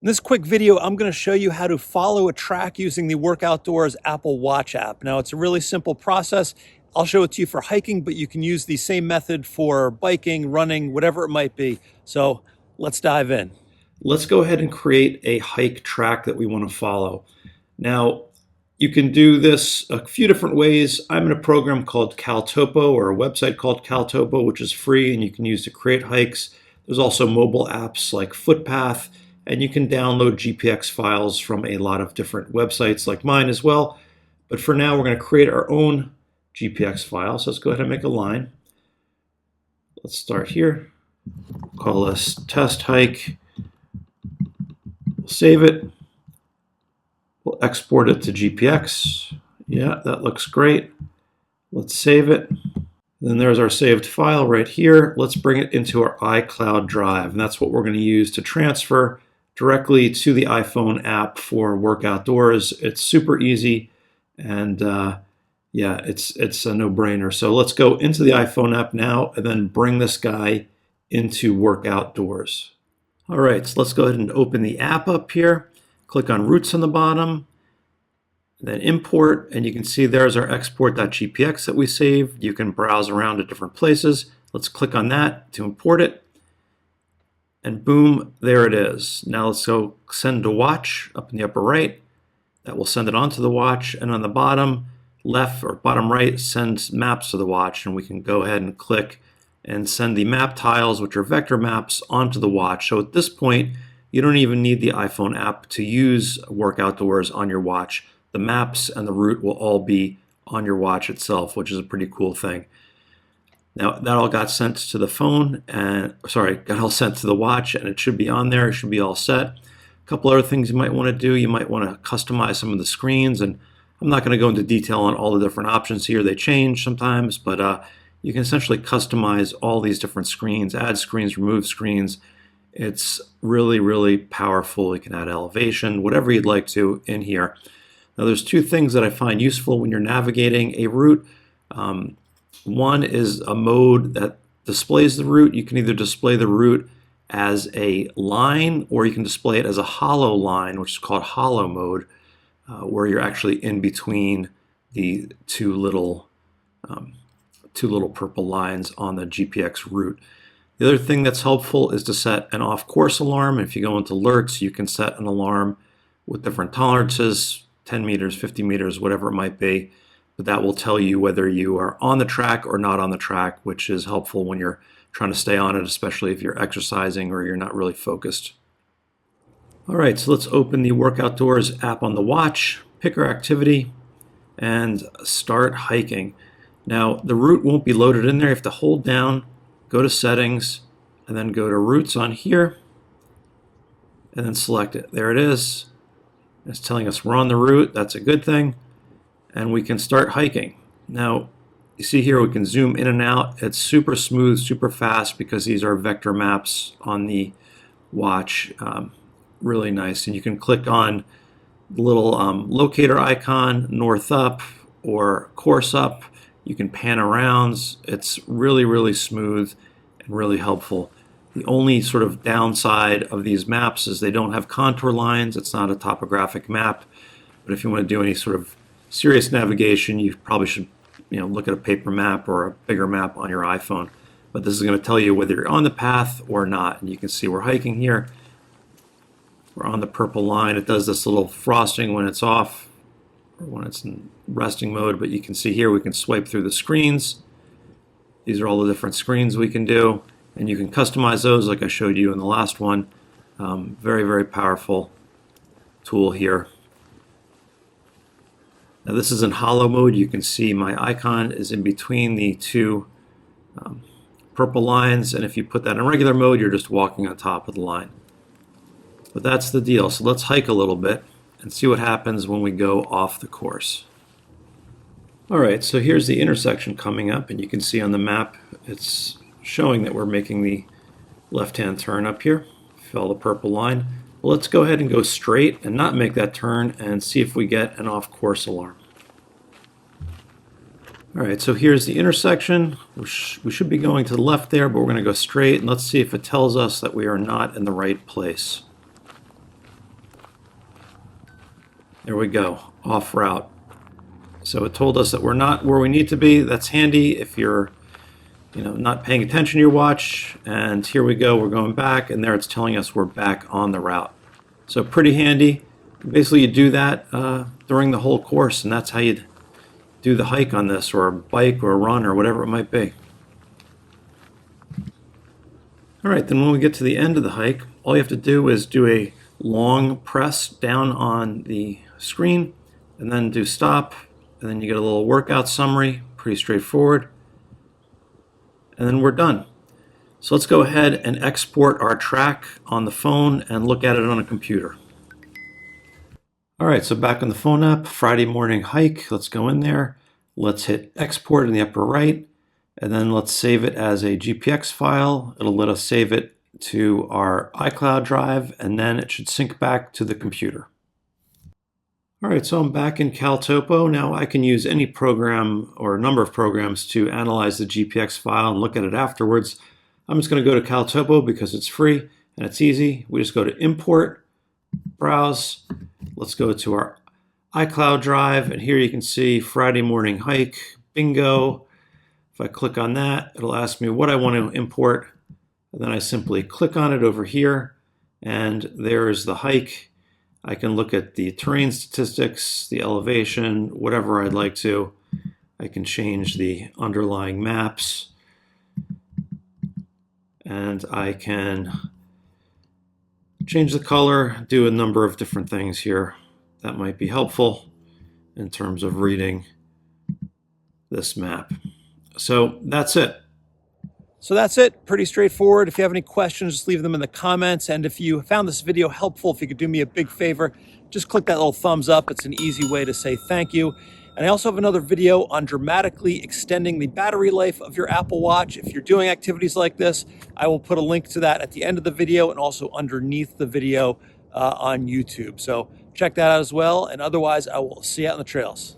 In this quick video, I'm going to show you how to follow a track using the WorkOutDoors Apple Watch app. Now, it's a really simple process. I'll show it to you for hiking, but you can use the same method for biking, running, whatever it might be. So let's dive in. Let's go ahead and create a hike track that we want to follow. Now, you can do this a few different ways. I'm in a program called CalTopo, or a website called CalTopo, which is free and you can use to create hikes. There's also mobile apps like Footpath, and you can download GPX files from a lot of different websites like mine as well. But for now, we're going to create our own GPX file. So let's go ahead and make a line. Let's start here. Call this test hike. We'll save it. We'll export it to GPX. Yeah, that looks great. Let's save it. Then there's our saved file right here. Let's bring it into our iCloud drive. And that's what we're going to use to transfer directly to the iPhone app for WorkOutDoors. It's super easy, and yeah, it's a no-brainer. So let's go into the iPhone app now and then bring this guy into WorkOutDoors. All right, so let's go ahead and open the app up here. Click on Roots on the bottom, then Import, and you can see there's our export.gpx that we saved. You can browse around to different places. Let's click on that to import it. And boom, there it is. Now let's go send to watch up in the upper right. That will send it onto the watch. And on the bottom left or bottom right, send maps to the watch. And we can go ahead and click and send the map tiles, which are vector maps, onto the watch. So at this point, you don't even need the iPhone app to use WorkOutDoors on your watch. The maps and the route will all be on your watch itself, which is a pretty cool thing. Now that all got sent to the phone, and got all sent to the watch, and it should be on there. It should be all set. A couple other things you might want to do. You might want to customize some of the screens, and I'm not going to go into detail on all the different options here. They change sometimes, but you can essentially customize all these different screens, add screens, remove screens. It's really, really powerful. You can add elevation, whatever you'd like to in here. Now there's two things that I find useful when you're navigating a route. One is a mode that displays the route. You can either display the route as a line, or you can display it as a hollow line, which is called hollow mode, where you're actually in between the two little purple lines on the GPX route. The other thing that's helpful is to set an off-course alarm. If you go into alerts, you can set an alarm with different tolerances, 10 meters, 50 meters, whatever it might be. But that will tell you whether you are on the track or not on the track, which is helpful when you're trying to stay on it, especially if you're exercising or you're not really focused. All right, so let's open the WorkOutDoors app on the watch, pick our activity, and start hiking. Now, the route won't be loaded in there. You have to hold down, go to Settings, and then go to Routes on here, and then select it. There it is. It's telling us we're on the route. That's a good thing. And we can start hiking. Now, you see here we can zoom in and out. It's super smooth, super fast, because these are vector maps on the watch. Really nice. And you can click on the little locator icon, north up or course up. You can pan around. It's really, really smooth and really helpful. The only sort of downside of these maps is they don't have contour lines. It's not a topographic map. But if you want to do any sort of serious navigation, you probably should look at a paper map or a bigger map on your iPhone. But this is going to tell you whether you're on the path or not. And you can see we're hiking here. We're on the purple line. It does this little frosting when it's off or when it's in resting mode. But you can see here we can swipe through the screens. These are all the different screens we can do. And you can customize those like I showed you in the last one. Very, very powerful tool here. Now this is in hollow mode. You can see my icon is in between the two purple lines, and if you put that in regular mode, you're just walking on top of the line. But that's the deal. So let's hike a little bit and see what happens when we go off the course. All right, so here's the intersection coming up, and you can see on the map it's showing that we're making the left-hand turn up here. Fill the purple line. Well, let's go ahead and go straight and not make that turn and see if we get an off-course alarm. All right, so here's the intersection. We should be going to the left there, but we're going to go straight, and let's see if it tells us that we are not in the right place. There we go, off route. So it told us that we're not where we need to be. That's handy if you're not paying attention to your watch. And here we go, we're going back, and there it's telling us we're back on the route. So pretty handy. Basically, you do that during the whole course, and that's how you do the hike on this, or a bike, or a run, or whatever it might be. All right, then when we get to the end of the hike, all you have to do is do a long press down on the screen, and then do stop, and then you get a little workout summary, pretty straightforward, and then we're done. So let's go ahead and export our track on the phone and look at it on a computer. All right, so back on the phone app, Friday morning hike, let's go in there. Let's hit export in the upper right, and then let's save it as a GPX file. It'll let us save it to our iCloud drive, and then it should sync back to the computer. All right, so I'm back in CalTopo. Now I can use any program or a number of programs to analyze the GPX file and look at it afterwards. I'm just going to go to CalTopo because it's free and it's easy. We just go to Import, Browse. Let's go to our iCloud drive, and here you can see Friday morning hike, bingo. If I click on that, it'll ask me what I want to import, and then I simply click on it over here, and there is the hike. I can look at the terrain statistics, the elevation, whatever I'd like to. I can change the underlying maps, and I can change the color, do a number of different things here that might be helpful in terms of reading this map. So that's it. So that's it, pretty straightforward. If you have any questions, just leave them in the comments. And if you found this video helpful, if you could do me a big favor, just click that little thumbs up. It's an easy way to say thank you. And I also have another video on dramatically extending the battery life of your Apple Watch. If you're doing activities like this, I will put a link to that at the end of the video and also underneath the video on YouTube. So check that out as well. And otherwise, I will see you out on the trails.